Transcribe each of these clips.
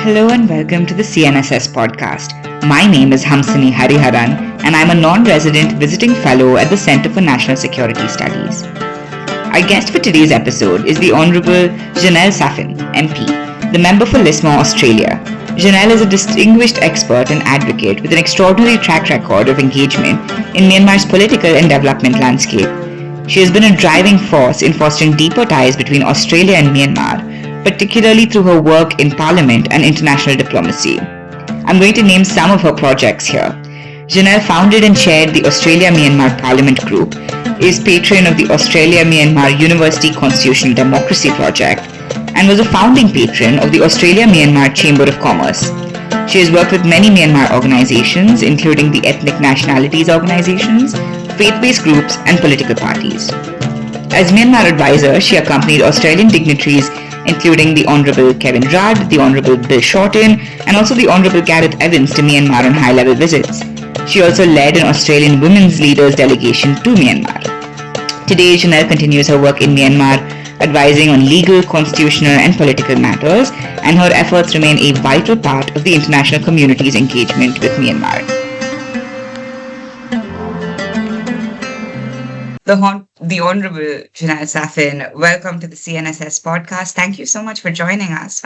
Hello and welcome to the CNSS podcast. My name is Hamsini Hariharan and I'm a non-resident visiting fellow at the Center for National Security Studies. Our guest for today's episode is the Honorable Janelle Saffin, MP, the member for Lismore, Australia. Janelle is a distinguished expert and advocate with an extraordinary track record of engagement in Myanmar's political and development landscape. She has been a driving force in fostering deeper ties between Australia and Myanmar, particularly through her work in Parliament and international diplomacy. I'm going to name some of her projects here. Janelle founded and chaired the Australia-Myanmar Parliament Group, is patron of the Australia-Myanmar University Constitutional Democracy Project, and was a founding patron of the Australia-Myanmar Chamber of Commerce. She has worked with many Myanmar organizations, including the ethnic nationalities organizations, faith-based groups, and political parties. As Myanmar advisor, she accompanied Australian dignitaries including the Honourable Kevin Rudd, the Honourable Bill Shorten, and also the Honourable Gareth Evans to Myanmar on high-level visits. She also led an Australian women's leaders delegation to Myanmar. Today, Janelle continues her work in Myanmar, advising on legal, constitutional, and political matters, and her efforts remain a vital part of the international community's engagement with Myanmar. The Honourable Janelle Saffin, welcome to the CNSS podcast. Thank you so much for joining us.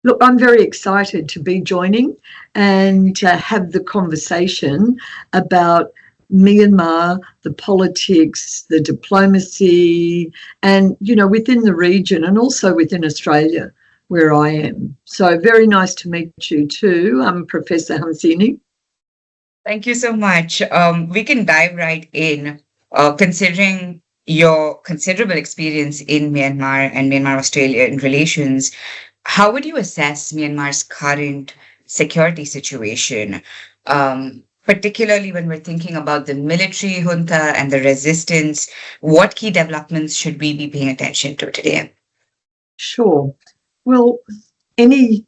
Look, I'm very excited to be joining and to have the conversation about Myanmar, the politics, the diplomacy, and, within the region and also within Australia where I am. So very nice to meet you too. I'm Professor Hamsini. Thank you so much. We can dive right in. Considering your considerable experience in Myanmar and Myanmar-Australian relations, how would you assess Myanmar's current security situation, particularly when we're thinking about the military junta and the resistance? What key developments should we be paying attention to today? Sure. Well, any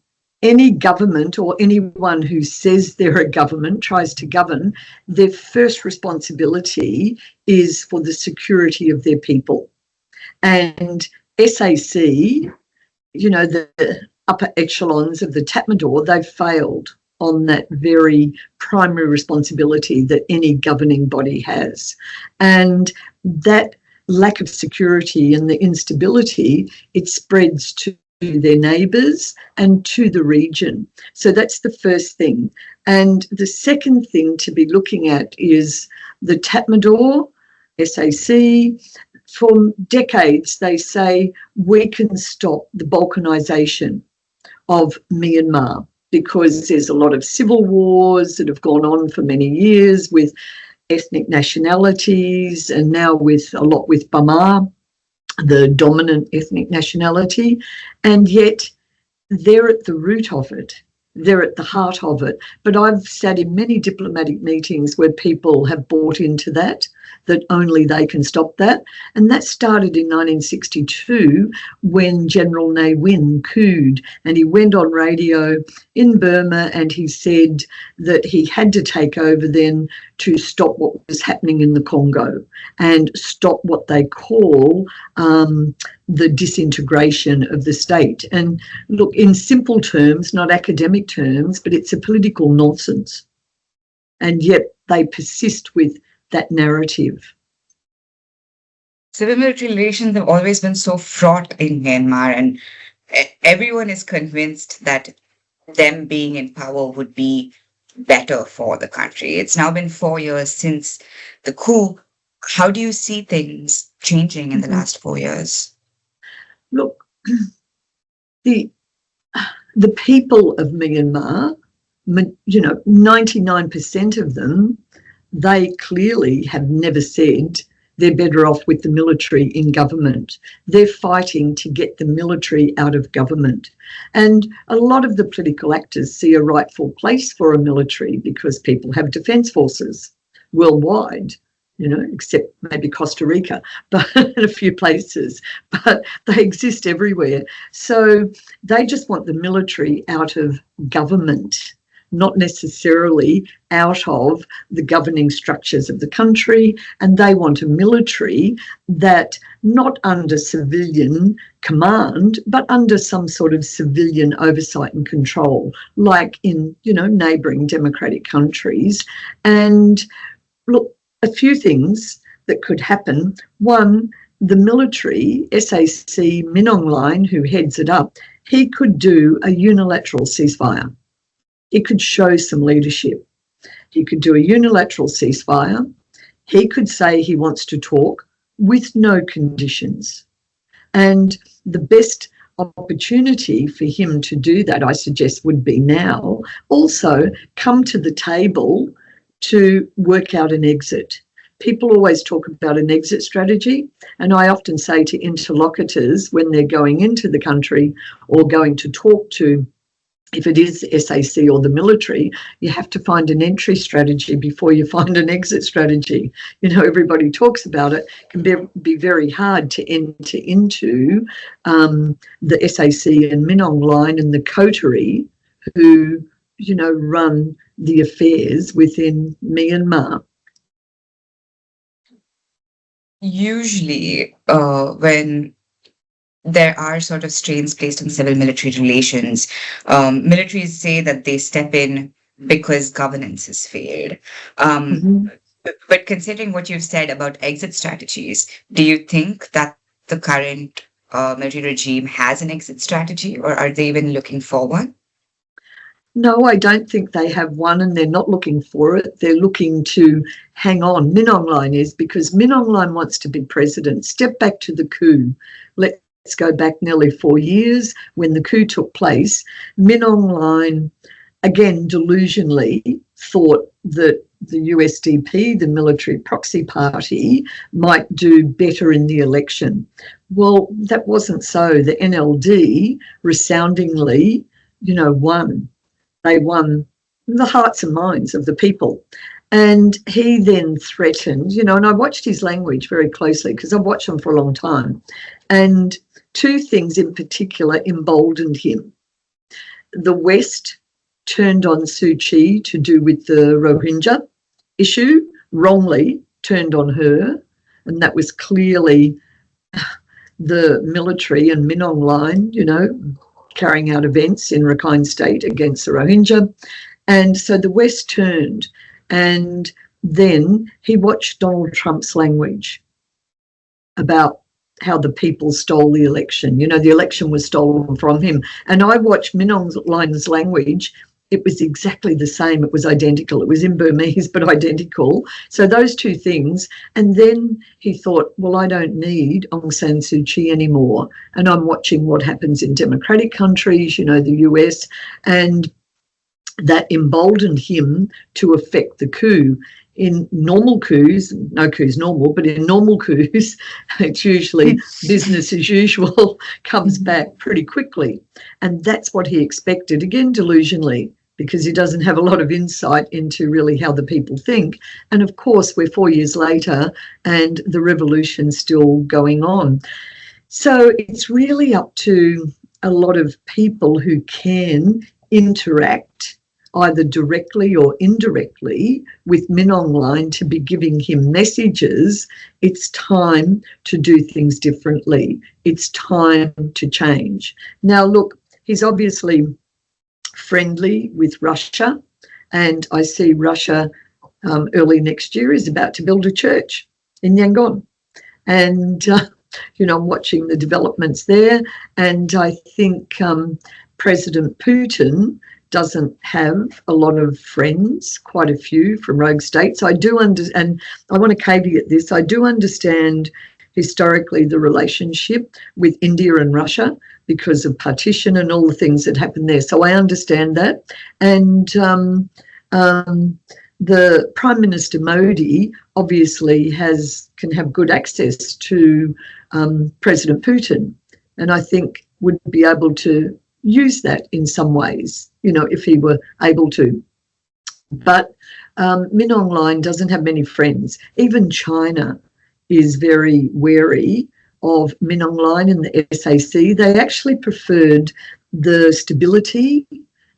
government or anyone who says they're a government tries to govern, their first responsibility is for the security of their people. And SAC, the upper echelons of the Tatmadaw, they've failed on that very primary responsibility that any governing body has. And that lack of security and the instability, it spreads to their neighbours and to the region. So that's the first thing. And the second thing to be looking at is the Tatmadaw, SAC. For decades, they say we can stop the balkanisation of Myanmar because there's a lot of civil wars that have gone on for many years with ethnic nationalities and now with a lot with Burma, the dominant ethnic nationality, and yet they're at the root of it. They're at the heart of it. But I've sat in many diplomatic meetings where people have bought into that only they can stop that. And that started in 1962 when General Ne Win couped, and he went on radio in Burma and he said that he had to take over then to stop what was happening in the Congo and stop what they call the disintegration of the state. And look, in simple terms, not academic terms, but it's a political nonsense. And yet they persist with that narrative. Civil-military relations have always been so fraught in Myanmar, and everyone is convinced that them being in power would be better for the country. It's now been 4 years since the coup. How do you see things changing in the last 4 years? Look, the people of Myanmar, 99% of them, they clearly have never said they're better off with the military in government. They're fighting to get the military out of government. And a lot of the political actors see a rightful place for a military because people have defence forces worldwide, except maybe Costa Rica, but in a few places, but they exist everywhere. So they just want the military out of government. not necessarily out of the governing structures of the country, and they want a military that not under civilian command, but under some sort of civilian oversight and control, like in, neighbouring democratic countries. And look, a few things that could happen. One, the military, SAC Min Aung Hlaing, who heads it up, he could do a unilateral ceasefire. He could show some leadership. He could do a unilateral ceasefire. He could say he wants to talk with no conditions. And the best opportunity for him to do that, I suggest, would be now. Also, come to the table to work out an exit. People always talk about an exit strategy, and I often say to interlocutors when they're going into the country or going to talk to, if it is SAC or the military, you have to find an entry strategy before you find an exit strategy. Everybody talks about it. It can be very hard to enter into the SAC and Min Aung Hlaing and the coterie who, run the affairs within Myanmar. Usually, when there are sort of strains placed on civil-military relations, militaries say that they step in because governance has failed. But considering what you've said about exit strategies, do you think that the current military regime has an exit strategy, or are they even looking for one? No, I don't think they have one, and they're not looking for it. They're looking to hang on. Min Aung Hlaing is, because Min Aung Hlaing wants to be president. Step back to the coup. Let's go back nearly 4 years when the coup took place. Min Aung Hlaing, again, delusionally thought that the USDP, the military proxy party, might do better in the election. Well, that wasn't so. The NLD resoundingly, won. They won the hearts and minds of the people. And he then threatened, and I watched his language very closely because I've watched him for a long time. And two things in particular emboldened him. The West turned on Suu Kyi to do with the Rohingya issue, wrongly turned on her, and that was clearly the military and Min Aung Hlaing, carrying out events in Rakhine State against the Rohingya. And so the West turned, and then he watched Donald Trump's language about how the people stole the election. The election was stolen from him. And I watched Min Aung Hlaing's language. It was exactly the same. It was identical. It was in Burmese, but identical. So those two things. And then he thought, well, I don't need Aung San Suu Kyi anymore. And I'm watching what happens in democratic countries, the US, and that emboldened him to effect the coup. In normal coups, no coup's normal, but in normal coups, it's usually business as usual, comes back pretty quickly. And that's what he expected, again, delusionally, because he doesn't have a lot of insight into really how the people think. And of course, we're 4 years later and the revolution's still going on. So it's really up to a lot of people who can interact either directly or indirectly with Min Aung Hlaing to be giving him messages. It's time to do things differently. It's time to change. Now, look, he's obviously friendly with Russia, and I see Russia early next year is about to build a church in Yangon. And, I'm watching the developments there, and I think President Putin doesn't have a lot of friends, quite a few from rogue states. I do and I want to caveat this, I do understand historically the relationship with India and Russia because of partition and all the things that happened there. So I understand that. And the Prime Minister Modi obviously can have good access to President Putin, and I think would be able to use that in some ways, if he were able to. But Min Aung Hlaing doesn't have many friends. Even China is very wary of Min Aung Hlaing and the SAC. They actually preferred the stability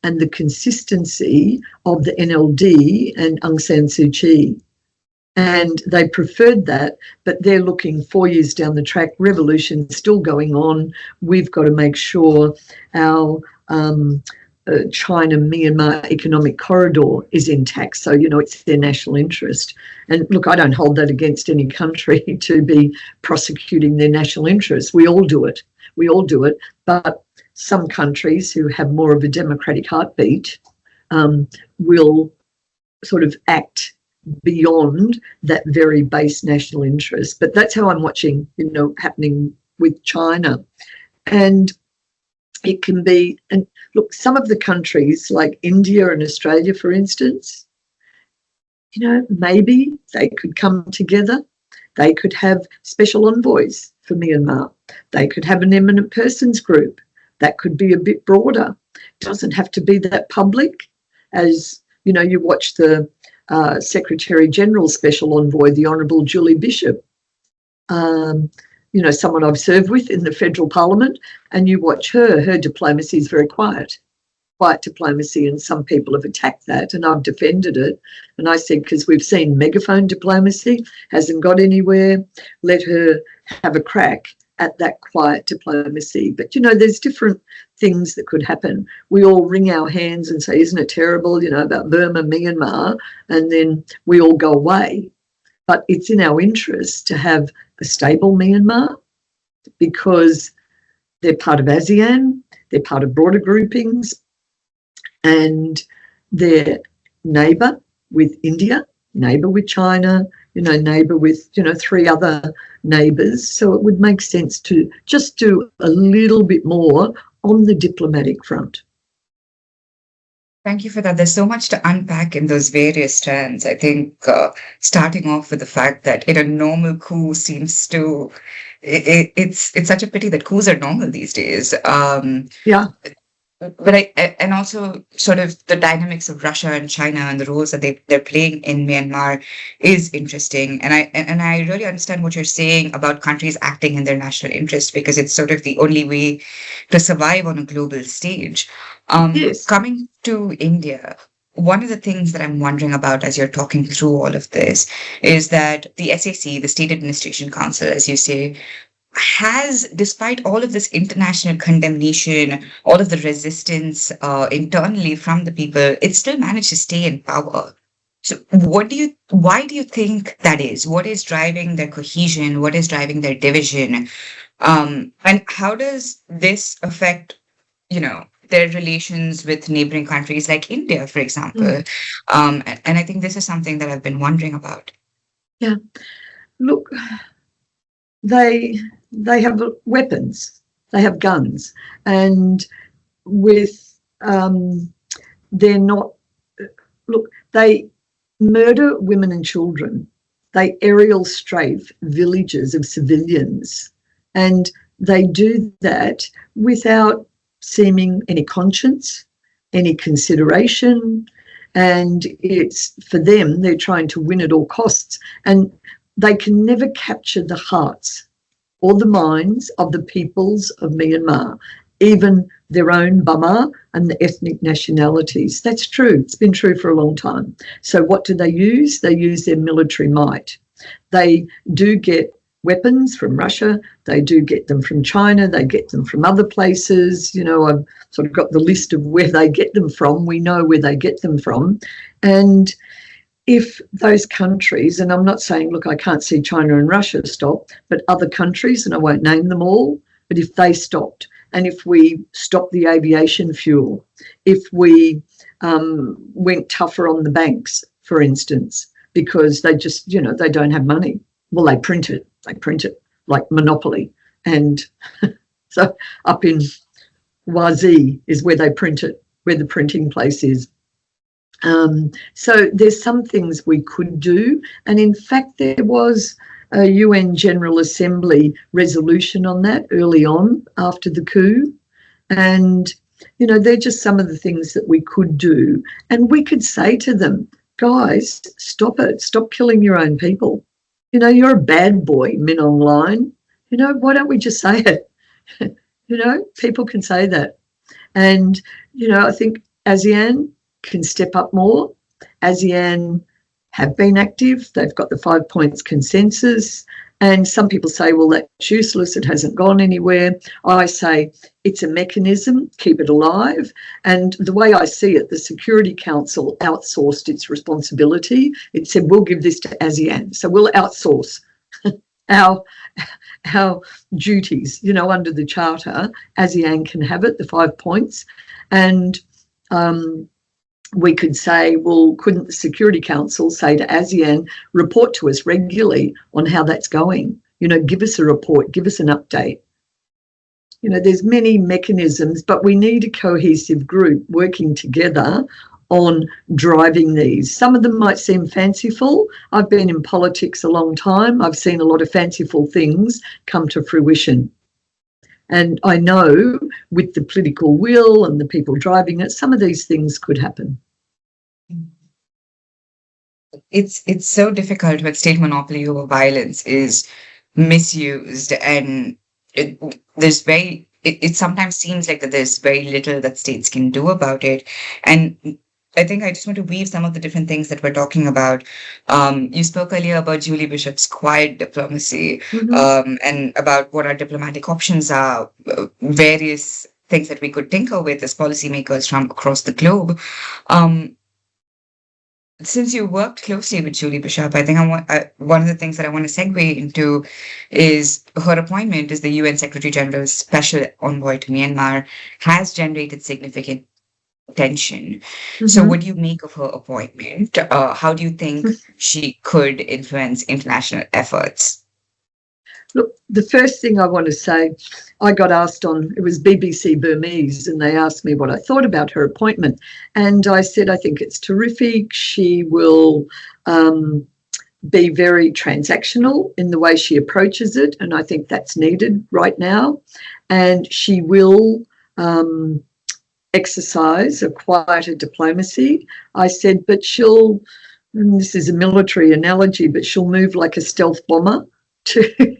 and the consistency of the NLD and Aung San Suu Kyi. And they preferred that, but they're looking 4 years down the track. Revolution's still going on. We've got to make sure our China-Myanmar economic corridor is intact. So, it's their national interest. And look, I don't hold that against any country to be prosecuting their national interests. We all do it. But some countries who have more of a democratic heartbeat will sort of act beyond that very base national interest. But that's how I'm watching, happening with China. And it can be, and look, some of the countries like India and Australia, for instance, maybe they could come together. They could have special envoys for Myanmar. They could have an eminent persons group. That could be a bit broader. It doesn't have to be that public. As you watch the Secretary General's special envoy, the Honourable Julie Bishop, someone I've served with in the federal parliament, and you watch her diplomacy is very quiet diplomacy, and some people have attacked that, and I've defended it. And I said, because we've seen megaphone diplomacy, hasn't got anywhere, let her have a crack at that quiet diplomacy. But, there's different things that could happen. We all wring our hands and say, isn't it terrible, about Burma, Myanmar, and then we all go away. But it's in our interest to have a stable Myanmar because they're part of ASEAN, they're part of broader groupings, and they're neighbour with India, neighbour with China, neighbour with, 3 other neighbours. So it would make sense to just do a little bit more on the diplomatic front. Thank you for that. There's so much to unpack in those various strands. I think starting off with the fact that in a normal coup seems to, it's such a pity that coups are normal these days. Yeah. But and also sort of the dynamics of Russia and China and the roles that they're playing in Myanmar is interesting. And I really understand what you're saying about countries acting in their national interest, because it's sort of the only way to survive on a global stage. Yes. Coming to India, one of the things that I'm wondering about as you're talking through all of this is that the SAC, the State Administration Council, as you say, has, despite all of this international condemnation, all of the resistance internally from the people, it still managed to stay in power. So why do you think that is? What is driving their cohesion? What is driving their division? And how does this affect, their relations with neighboring countries like India, for example? And I think this is something that I've been wondering about. Yeah. Look, they have weapons, they have guns, and with they're not, look, they murder women and children, they aerial strafe villages of civilians, and they do that without seeming any conscience, any consideration, and it's, for them, they're trying to win at all costs, and they can never capture the hearts or the minds of the peoples of Myanmar, even their own Burma and the ethnic nationalities. That's true. It's been true for a long time. So what do they use? They use their military might. They do get weapons from Russia. They do get them from China. They get them from other places. I've sort of got the list of where they get them from. We know where they get them from. And if those countries, and I'm not saying, look, I can't see China and Russia stop, but other countries, and I won't name them all, but if they stopped, and if we stopped the aviation fuel, if we went tougher on the banks, for instance, because they just, they don't have money. Well, they print it like Monopoly. And so up in Wazee is where they print it, where the printing place is. So there's some things we could do. And in fact, there was a UN General Assembly resolution on that early on after the coup. And, they're just some of the things that we could do. And we could say to them, guys, stop it. Stop killing your own people. You're a bad boy, Min Aung Hlaing. Why don't we just say it? People can say that. And, I think ASEAN can step up more. ASEAN have been active. They've got the 5 points consensus. And some people say, well, that's useless. It hasn't gone anywhere. I say it's a mechanism, keep it alive. And the way I see it, the Security Council outsourced its responsibility. It said, we'll give this to ASEAN. So we'll outsource our duties, under the Charter. ASEAN can have it, the 5 points. And we could say, well, couldn't the Security Council say to ASEAN, report to us regularly on how that's going? Give us a report, give us an update. There's many mechanisms, but we need a cohesive group working together on driving these. Some of them might seem fanciful. I've been in politics a long time. I've seen a lot of fanciful things come to fruition. And I know with the political will and the people driving it, some of these things could happen. It's so difficult when state monopoly over violence is misused, and it sometimes seems like that there's very little that states can do about it. And I think I just want to weave some of the different things that we're talking about. You spoke earlier about Julie Bishop's quiet diplomacy, and about what our diplomatic options are, various things that we could tinker with as policymakers from across the globe. Since you worked closely with Julie Bishop, I think one of the things that I want to segue into is her appointment as the UN Secretary General's Special Envoy to Myanmar has generated significant attention. So what do you make of her appointment? How do you think she could influence international efforts? Look, the first thing I want to say, I got asked it was BBC Burmese, and they asked me what I thought about her appointment. And I said, I think it's terrific. She will be very transactional in the way she approaches it. And I think that's needed right now. And she will exercise a quieter diplomacy. I said, but and this is a military analogy, but she'll move like a stealth bomber to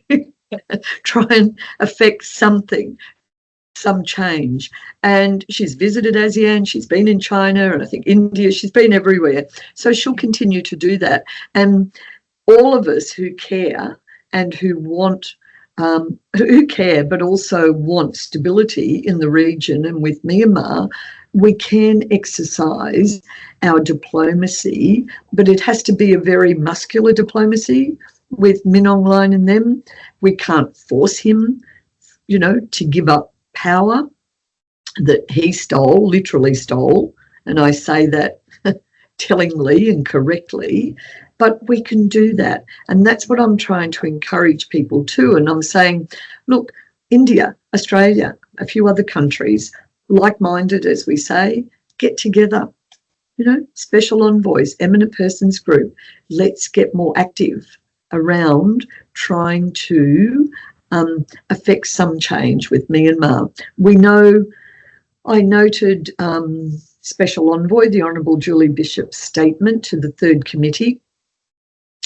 try and affect something, some change. And she's visited ASEAN, she's been in China, and I think India, she's been everywhere. So she'll continue to do that. And all of us who care and who care, but also want stability in the region and with Myanmar, we can exercise our diplomacy, but it has to be a very muscular diplomacy with Min Aung Hlaing and them. We can't force him, to give up power that he literally stole. And I say that tellingly and correctly, but we can do that. And that's what I'm trying to encourage people to. And I'm saying, look, India, Australia, a few other countries, like-minded, as we say, get together, special envoys, eminent persons group. Let's get more active around trying to affect some change with Myanmar. I noted Special Envoy, the Honourable Julie Bishop's statement to the Third Committee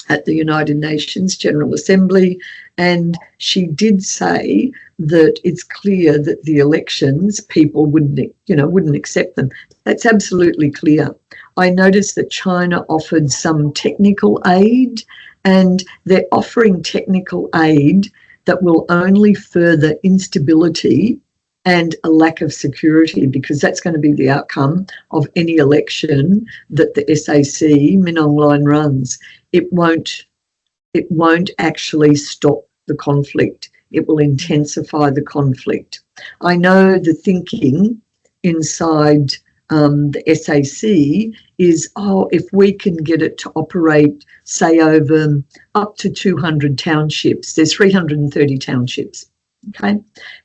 at the United Nations General Assembly, and she did say that it's clear that the elections, people wouldn't accept them. That's absolutely clear. I noticed that China offered some technical aid, and they're offering technical aid that will only further instability and a lack of security, because that's going to be the outcome of any election that the SAC, Min Aung Hlaing, runs. It won't actually stop the conflict. It will intensify the conflict. I know the thinking inside the SAC is, if we can get it to operate, say, over up to 200 townships, there's 330 townships, okay?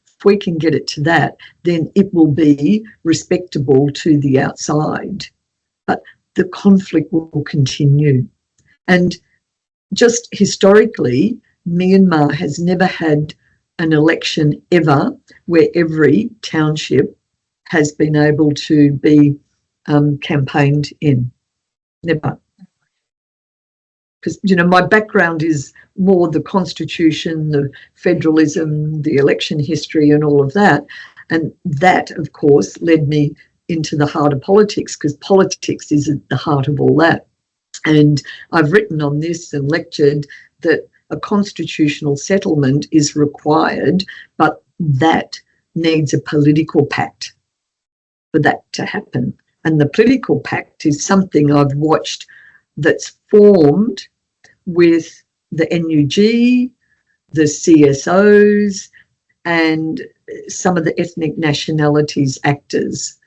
If we can get it to that, then it will be respectable to the outside. But the conflict will continue. And just historically, Myanmar has never had an election ever where every township has been able to be campaigned in. Never. Because, my background is more the constitution, the federalism, the election history and all of that. And that, of course, led me into the heart of politics, because politics is at the heart of all that. And I've written on this and lectured that a constitutional settlement is required, but that needs a political pact for that to happen. And the political pact is something I've watched that's formed with the NUG, the CSOs, and some of the ethnic nationalities actors.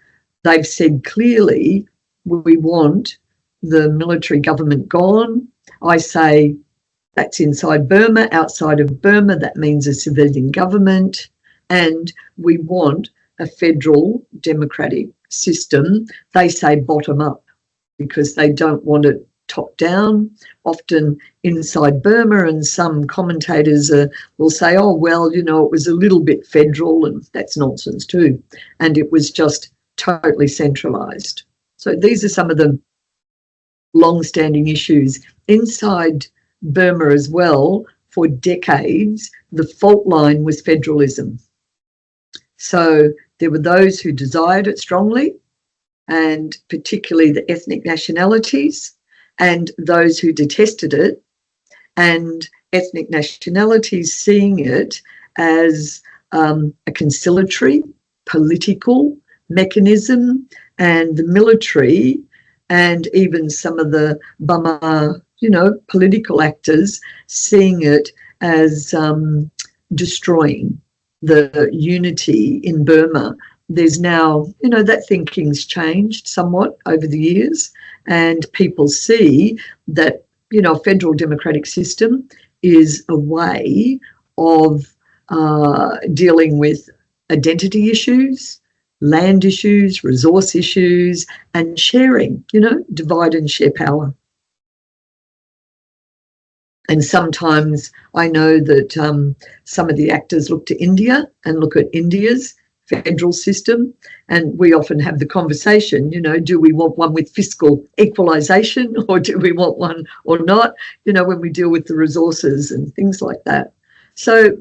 They've said clearly, we want the military government gone. I say that's inside Burma. Outside of Burma, that means a civilian government. And we want a federal democratic system. They say bottom up because they don't want it top down. Often inside Burma, and some commentators will say, oh, well, you know, it was a little bit federal, and that's nonsense too. And it was just totally centralised. So these are some of the long-standing issues. Inside Burma as well, for decades, the fault line was federalism. So there were those who desired it strongly, and particularly the ethnic nationalities, and those who detested it, and ethnic nationalities seeing it as a conciliatory, political mechanism, and the military and even some of the Burma, you know, political actors seeing it as destroying the unity in Burma. There's now, you know, that thinking's changed somewhat over the years, and people see that, you know, a federal democratic system is a way of dealing with identity issues, land issues, resource issues, and sharing, you know, divide and share power. And sometimes I know that some of the actors look to India and look at India's federal system, and we often have the conversation, you know, do we want one with fiscal equalisation, or do we want one or not, you know, when we deal with the resources and things like that. So,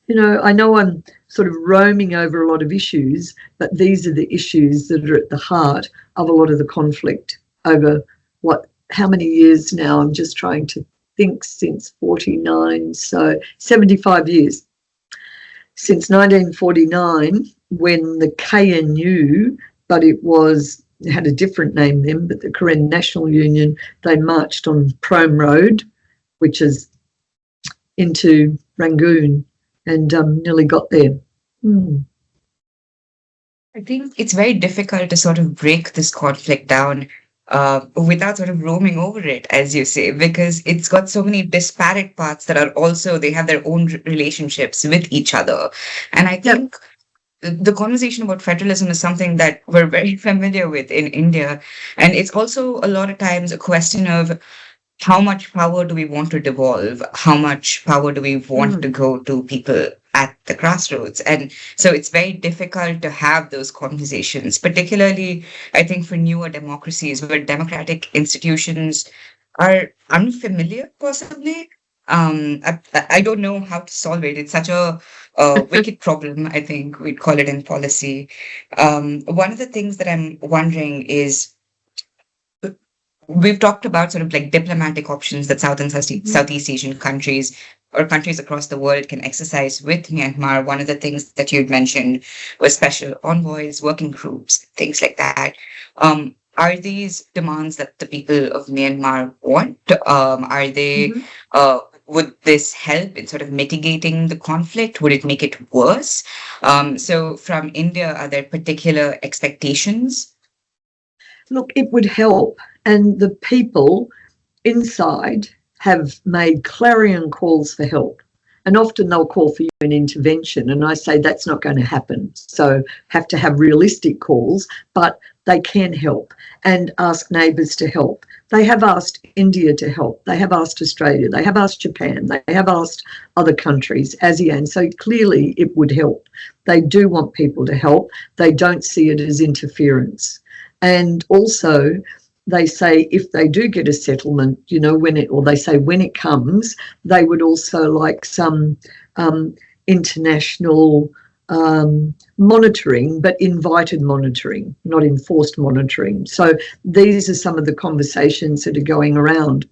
you know, I know I'm sort of roaming over a lot of issues, but these are the issues that are at the heart of a lot of the conflict over how many years now? I'm just trying to think, since 49, so 75 years. Since 1949, when the KNU, but it had a different name then, but the Karen National Union, they marched on Prome Road, which is into Rangoon, and nearly got there. I think it's very difficult to sort of break this conflict down without sort of roaming over it, as you say, because it's got so many disparate parts that are also, they have their own relationships with each other. And I think the conversation about federalism is something that we're very familiar with in India. And it's also a lot of times a question of how much power do we want to devolve? How much power do we want to go to people at the grassroots? And so it's very difficult to have those conversations, particularly, I think, for newer democracies where democratic institutions are unfamiliar, possibly. I don't know how to solve it. It's such a wicked problem, I think we'd call it in policy. One of the things that I'm wondering is, we've talked about sort of like diplomatic options that South and Southeast Asian countries or countries across the world can exercise with Myanmar. One of the things that you'd mentioned was special envoys, working groups, things like that. Are these demands that the people of Myanmar want? Are they, would this help in sort of mitigating the conflict? Would it make it worse? So from India, are there particular expectations? Look, it would help. And the people inside have made clarion calls for help. And often they'll call for UN intervention. And I say that's not going to happen. So have to have realistic calls, but they can help and ask neighbours to help. They have asked India to help. They have asked Australia. They have asked Japan. They have asked other countries, ASEAN. So clearly it would help. They do want people to help. They don't see it as interference. And also, they say if they do get a settlement, you know, when it comes, they would also like some international monitoring, but invited monitoring, not enforced monitoring. So these are some of the conversations that are going around.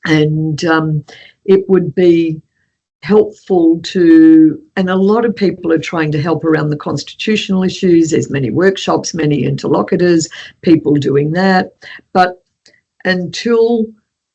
And it would be helpful to, and a lot of people are trying to help around the constitutional issues. There's many workshops, many interlocutors, people doing that. But until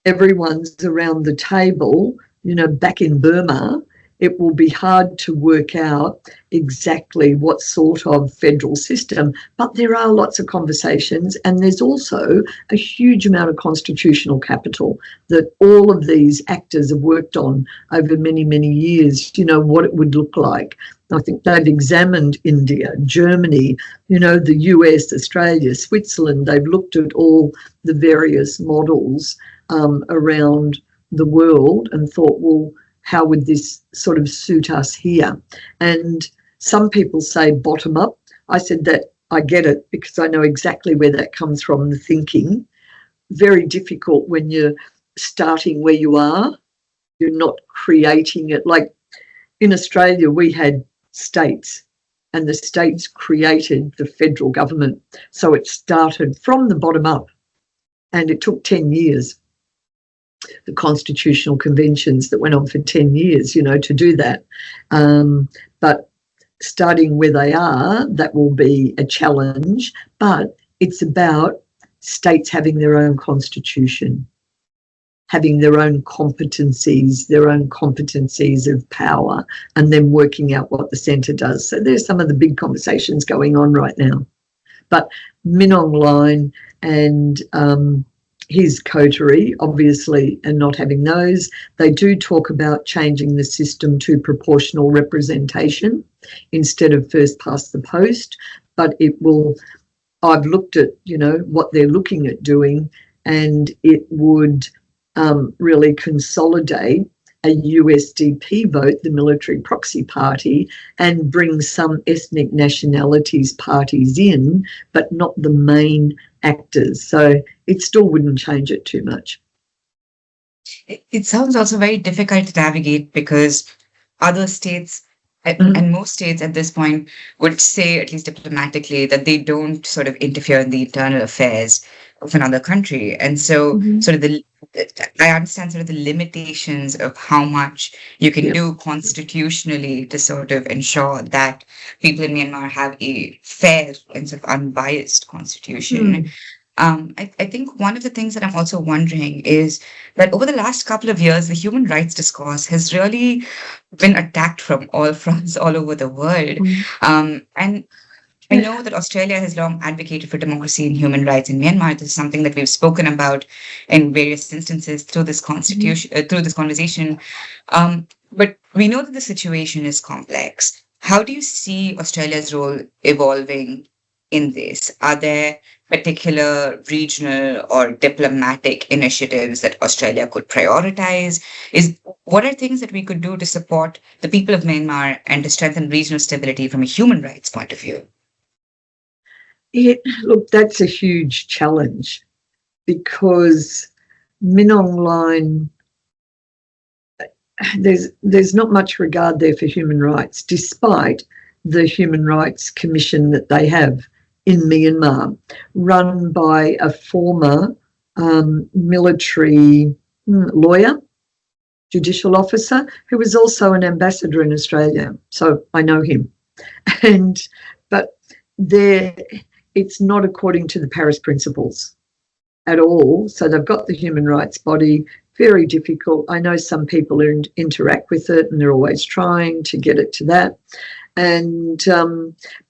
everyone's around the table, back in Burma, it will be hard to work out exactly what sort of federal system, but there are lots of conversations, and there's also a huge amount of constitutional capital that all of these actors have worked on over many, many years, what it would look like. I think they've examined India, Germany, the US, Australia, Switzerland. They've looked at all the various models around the world and thought, well, how would this sort of suit us here? And some people say bottom up. I said that I get it because I know exactly where that comes from, the thinking. Very difficult when you're starting where you are. You're not creating it. Like in Australia, we had states, and the states created the federal government. So it started from the bottom up, and it took 10 years. The constitutional conventions that went on for 10 years, to do that. But starting where they are, that will be a challenge. But it's about states having their own constitution, having their own competencies of power, and then working out what the centre does. So there's some of the big conversations going on right now. But Min Aung Hlaing and his coterie, obviously, and not having those. They do talk about changing the system to proportional representation instead of first past the post, but it will, I've looked at, what they're looking at doing, and it would really consolidate a USDP vote, the military proxy party, and bring some ethnic nationalities parties in, but not the main actors. So it still wouldn't change it too much. It sounds also very difficult to navigate because other states and most states at this point would say, at least diplomatically, that they don't sort of interfere in the internal affairs of another country. And so I understand sort of the limitations of how much you can do constitutionally to sort of ensure that people in Myanmar have a fair and sort of unbiased constitution. I think one of the things that I'm also wondering is that over the last couple of years, the human rights discourse has really been attacked from all fronts all over the world. And I know that Australia has long advocated for democracy and human rights in Myanmar. This is something that we've spoken about in various instances through this through this conversation. But we know that the situation is complex. How do you see Australia's role evolving in this? Are there particular regional or diplomatic initiatives that Australia could prioritize? What are things that we could do to support the people of Myanmar and to strengthen regional stability from a human rights point of view? Look, that's a huge challenge because Min Aung Hlaing, there's not much regard there for human rights, despite the Human Rights Commission that they have in Myanmar, run by a former military lawyer, judicial officer, who was also an ambassador in Australia. So I know him. But it's not according to the Paris Principles at all. So they've got the human rights body, very difficult. I know some people interact with it and they're always trying to get it to that. And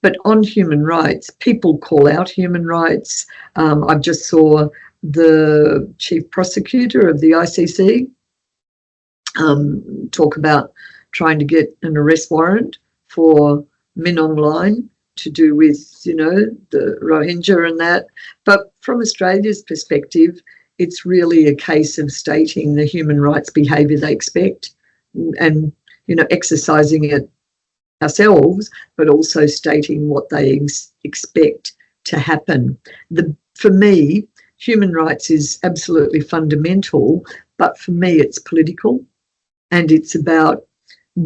but on human rights, people call out human rights. I just saw the chief prosecutor of the ICC talk about trying to get an arrest warrant for Min Aung Hlaing to do with, the Rohingya and that. But from Australia's perspective, it's really a case of stating the human rights behaviour they expect and, exercising it ourselves, but also stating what they expect to happen. For me, human rights is absolutely fundamental, but for me it's political, and it's about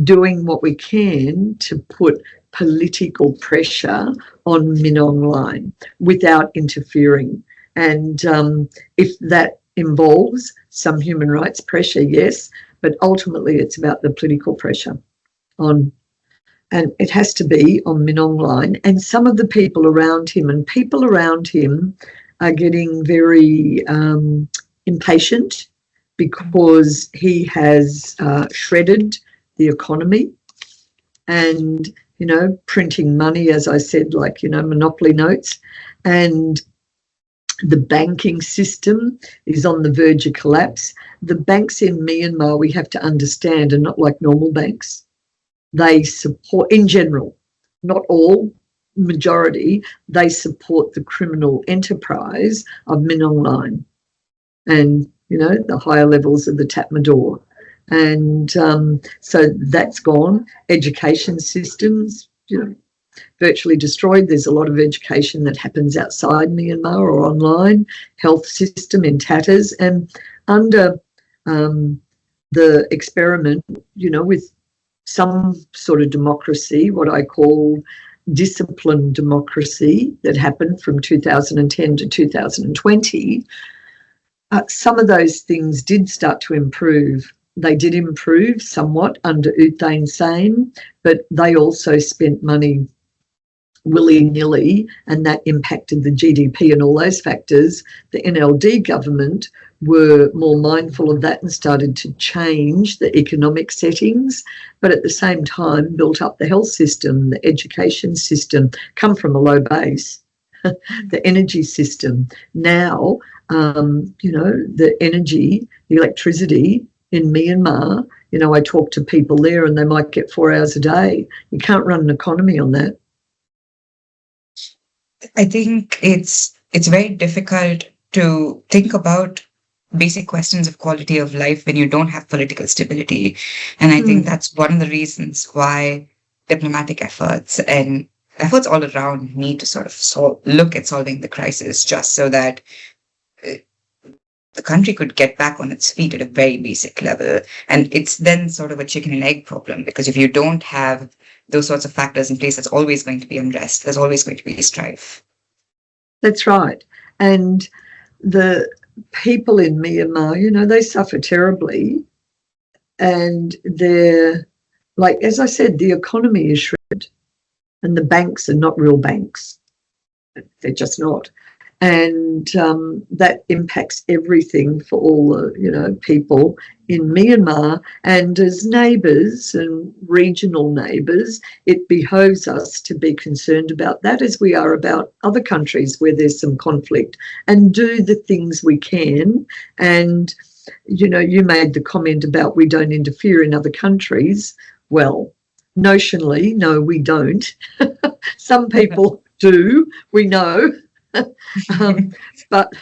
doing what we can to put political pressure on Min Aung Hlaing without interfering. And if that involves some human rights pressure, yes, but ultimately it's about the political pressure on, and it has to be on Min Aung Hlaing and some of the people around him. And people around him are getting very impatient because he has shredded the economy and, printing money, as I said, like, monopoly notes. And the banking system is on the verge of collapse. The banks in Myanmar, we have to understand, are not like normal banks. They support, in general, not all, majority, they support the criminal enterprise of Min Aung Hlaing and, the higher levels of the Tatmadaw. And so that's gone. Education systems, virtually destroyed. There's a lot of education that happens outside Myanmar or online. Health system in tatters. And under the experiment, with some sort of democracy, what I call disciplined democracy that happened from 2010 to 2020, some of those things did start to improve. They did improve somewhat under U Thein Sein, but they also spent money willy-nilly, and that impacted the GDP and all those factors. The NLD government were more mindful of that and started to change the economic settings, but at the same time built up the health system, the education system, come from a low base, the energy system. Now, the energy, the electricity in Myanmar, I talk to people there and they might get 4 hours a day. You can't run an economy on that. I think it's very difficult to think about basic questions of quality of life when you don't have political stability. And I think that's one of the reasons why diplomatic efforts and efforts all around need to sort of look at solving the crisis, just so that the country could get back on its feet at a very basic level. And it's then sort of a chicken and egg problem, because if you don't have those sorts of factors in place, there's always going to be unrest. There's always going to be strife. That's right. And the people in Myanmar, they suffer terribly. And they're, like, as I said, the economy is shredded and the banks are not real banks. They're just not. And that impacts everything for all the, people in Myanmar. And as neighbours and regional neighbours, it behoves us to be concerned about that, as we are about other countries where there's some conflict, and do the things we can. And, you made the comment about we don't interfere in other countries. Well, notionally, no, we don't. Some people do, we know. But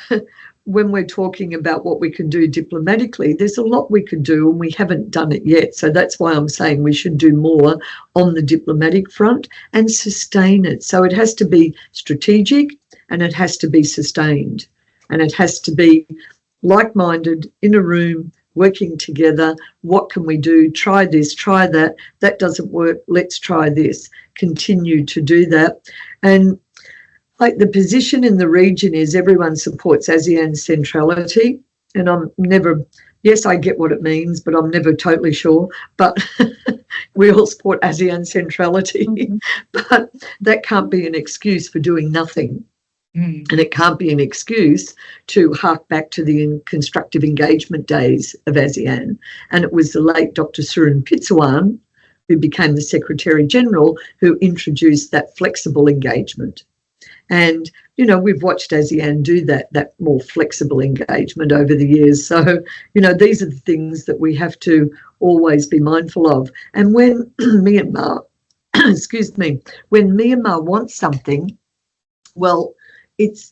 when we're talking about what we can do diplomatically, there's a lot we could do and we haven't done it yet. So that's why I'm saying we should do more on the diplomatic front and sustain it. So it has to be strategic and it has to be sustained, and it has to be like-minded, in a room, working together. What can we do? Try this, try that. That doesn't work. Let's try this. Continue to do that. And like, the position in the region is everyone supports ASEAN centrality, and I'm never, yes, I get what it means, but I'm never totally sure. But we all support ASEAN centrality, but that can't be an excuse for doing nothing. And it can't be an excuse to hark back to the constructive engagement days of ASEAN. And it was the late Dr. Surin Pitsuwan, who became the Secretary General, who introduced that flexible engagement. And, we've watched ASEAN do that more flexible engagement over the years. So, these are the things that we have to always be mindful of. And when Myanmar, when Myanmar wants something, well,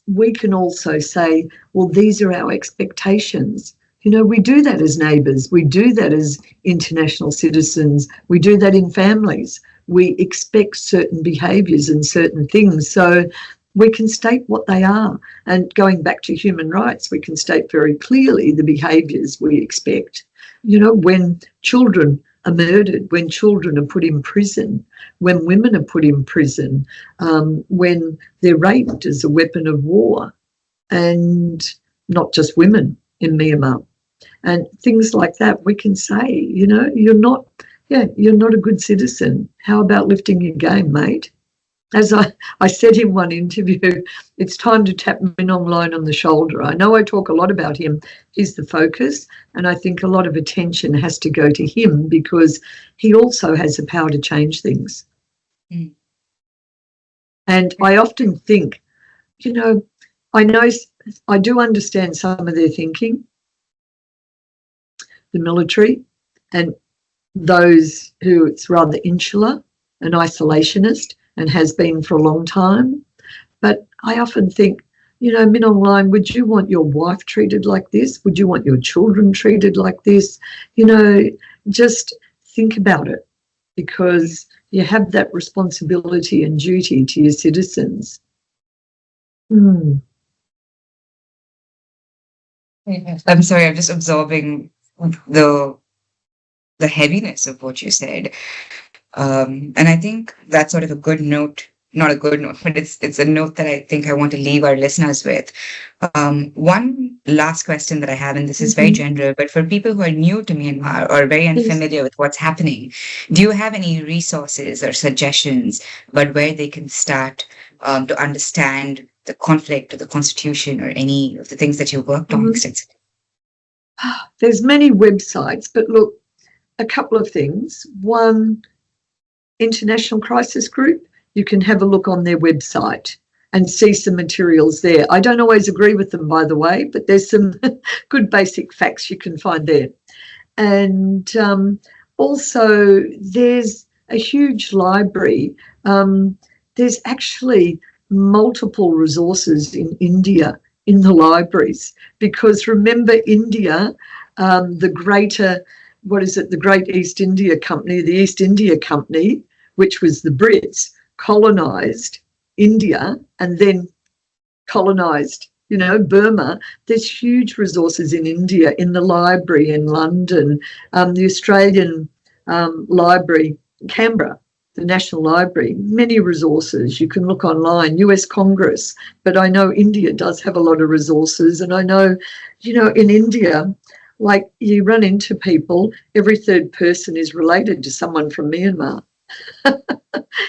we can also say, well, these are our expectations. We do that as neighbours. We do that as international citizens. We do that in families. We expect certain behaviours and certain things. So we can state what they are. And going back to human rights, we can state very clearly the behaviours we expect. When children are murdered, when children are put in prison, when women are put in prison, when they're raped as a weapon of war, and not just women in Myanmar. And things like that, we can say, you're not a good citizen. How about lifting your game, mate? As I said in one interview, it's time to tap Min Aung Hlaing on the shoulder. I know I talk a lot about him. He's the focus, and I think a lot of attention has to go to him because he also has the power to change things. Mm. And I often think, I do understand some of their thinking, the military, and those who it's rather insular and isolationist, and has been for a long time. But I often think, Min Aung Hlaing, would you want your wife treated like this? Would you want your children treated like this? Just think about it, because you have that responsibility and duty to your citizens. I'm sorry, I'm just absorbing the heaviness of what you said. And I think that's sort of a good note, not a good note, but it's a note that I think I want to leave our listeners with. One last question that I have, and this is very general, but for people who are new to Myanmar or very unfamiliar with what's happening, do you have any resources or suggestions about where they can start to understand the conflict or the constitution or any of the things that you worked on extensively? There's many websites, but look, a couple of things. One, International Crisis Group, you can have a look on their website and see some materials there. I don't always agree with them, by the way, but there's some good basic facts you can find there. And also there's a huge library. There's actually multiple resources in India in the libraries, because remember India, the Great East India Company, the East India Company, which was the Brits, colonised India and then colonised, Burma. There's huge resources in India, in the library in London, the Australian Library, Canberra, the National Library, many resources. You can look online, US Congress, but I know India does have a lot of resources. And I know, in India, like you run into people, every third person is related to someone from Myanmar,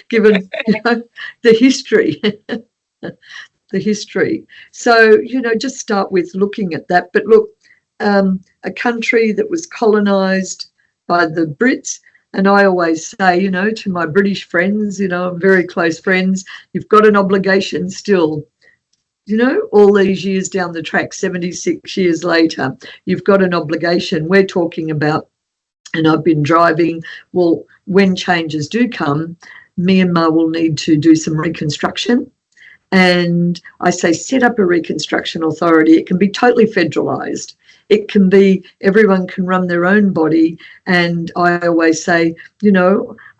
given the history. The history. So, just start with looking at that. But look, a country that was colonised by the Brits, and I always say, to my British friends, very close friends, you've got an obligation still. All these years down the track, 76 years later, you've got an obligation. We're talking about, and I've been driving, well, when changes do come, Myanmar will need to do some reconstruction. And I say set up a reconstruction authority. It can be totally federalised. It can be everyone can run their own body. And I always say,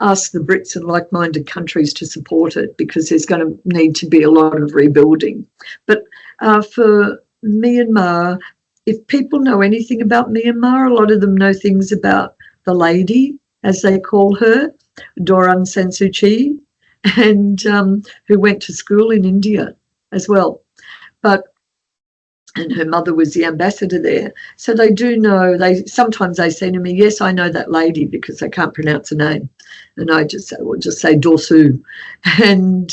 ask the Brits and like-minded countries to support it, because there's going to need to be a lot of rebuilding. But for Myanmar, if people know anything about Myanmar, a lot of them know things about the lady, as they call her, Daw Aung San Suu Kyi, and who went to school in India as well. And her mother was the ambassador there. So they do know, sometimes they say to me, yes, I know that lady, because they can't pronounce her name. And I just say Daw Suu. And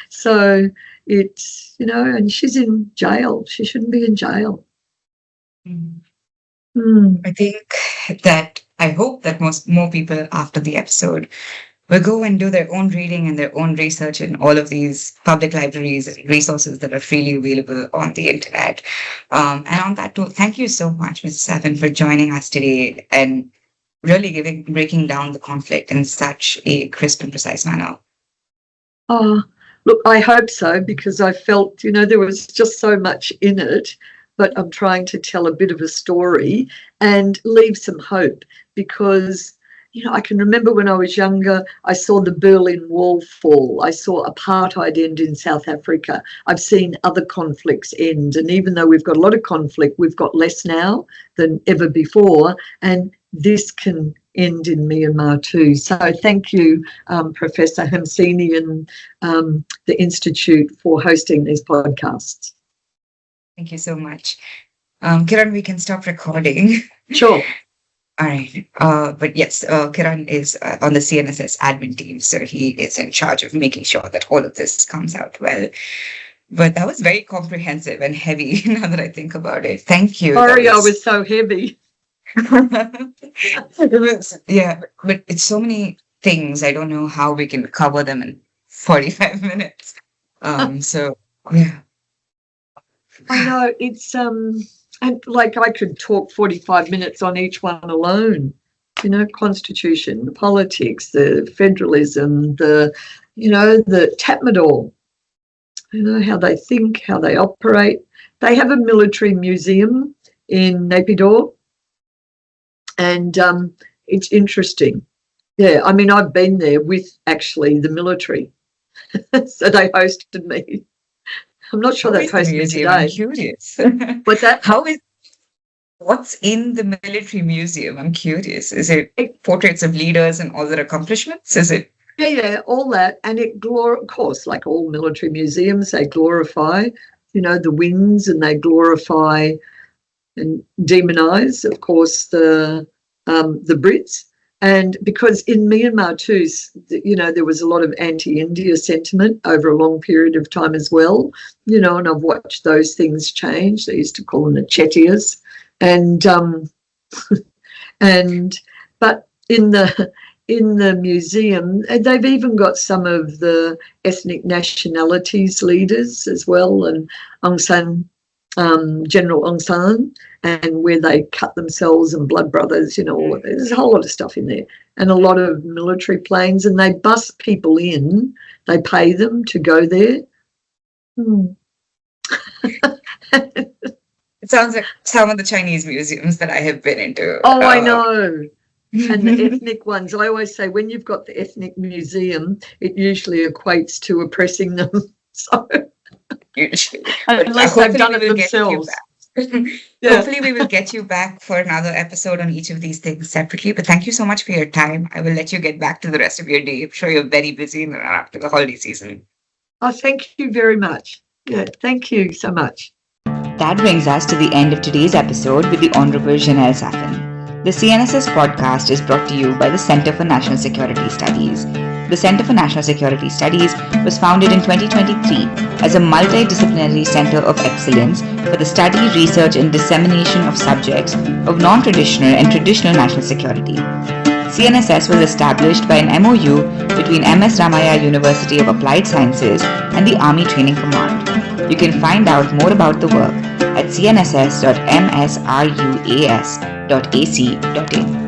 so it's, and she's in jail. She shouldn't be in jail. I think that, I hope that more people after the episode will go and do their own reading and their own research in all of these public libraries and resources that are freely available on the internet. And on that note, thank you so much, Ms. Saffin, for joining us today and really breaking down the conflict in such a crisp and precise manner. Look, I hope so, because I felt, there was just so much in it, but I'm trying to tell a bit of a story and leave some hope, because I can remember when I was younger, I saw the Berlin Wall fall. I saw apartheid end in South Africa. I've seen other conflicts end. And even though we've got a lot of conflict, we've got less now than ever before. And this can end in Myanmar too. So thank you, Professor Hamsini and the Institute for hosting these podcasts. Thank you so much. Kiran, we can stop recording. Sure. All right. But yes, Kiran is on the CNSS admin team, so he is in charge of making sure that all of this comes out well. But that was very comprehensive and heavy now that I think about it. Thank you. Sorry, I was so heavy. Yeah, but it's so many things. I don't know how we can cover them in 45 minutes. So, yeah. I know, it's and like I could talk 45 minutes on each one alone. You know, constitution, the politics, the federalism, the Tatmadaw, how they think, how they operate. They have a military museum in Naypyidaw, and it's interesting. Yeah, I mean, I've been there with actually the military, so they hosted me. I'm not sure they've hosted me today. I'm curious. What's that? What's in the military museum? I'm curious. Is it portraits of leaders and all their accomplishments? Is it? Yeah, all that. And of course, like all military museums, they glorify, the wins, and they glorify and demonize, of course, the Brits. And because in Myanmar too, there was a lot of anti-India sentiment over a long period of time as well, and I've watched those things change. They used to call them the Chettiars. But in the museum, they've even got some of the ethnic nationalities leaders as well, and General Aung San, and where they cut themselves, and Blood Brothers, there's a whole lot of stuff in there, and a lot of military planes, and they bus people in, they pay them to go there. It sounds like some of the Chinese museums that I have been into. Oh, I know. And the ethnic ones, I always say, when you've got the ethnic museum, it usually equates to oppressing them. So, unless they've done it themselves. Yeah. Hopefully we will get you back for another episode on each of these things separately. But thank you so much for your time. I will let you get back to the rest of your day. I'm sure you're very busy in the run up to the holiday season. Oh, thank you very much. Yeah, thank you so much. That brings us to the end of today's episode with the Honorable Janelle Saffin. The CNSS podcast is brought to you by the Center for National Security Studies. The Center for National Security Studies was founded in 2023 as a multidisciplinary center of excellence for the study, research, and dissemination of subjects of non-traditional and traditional national security. CNSS was established by an MOU between MS Ramaiah University of Applied Sciences and the Army Training Command. You can find out more about the work at cnss.msruas.ac.in.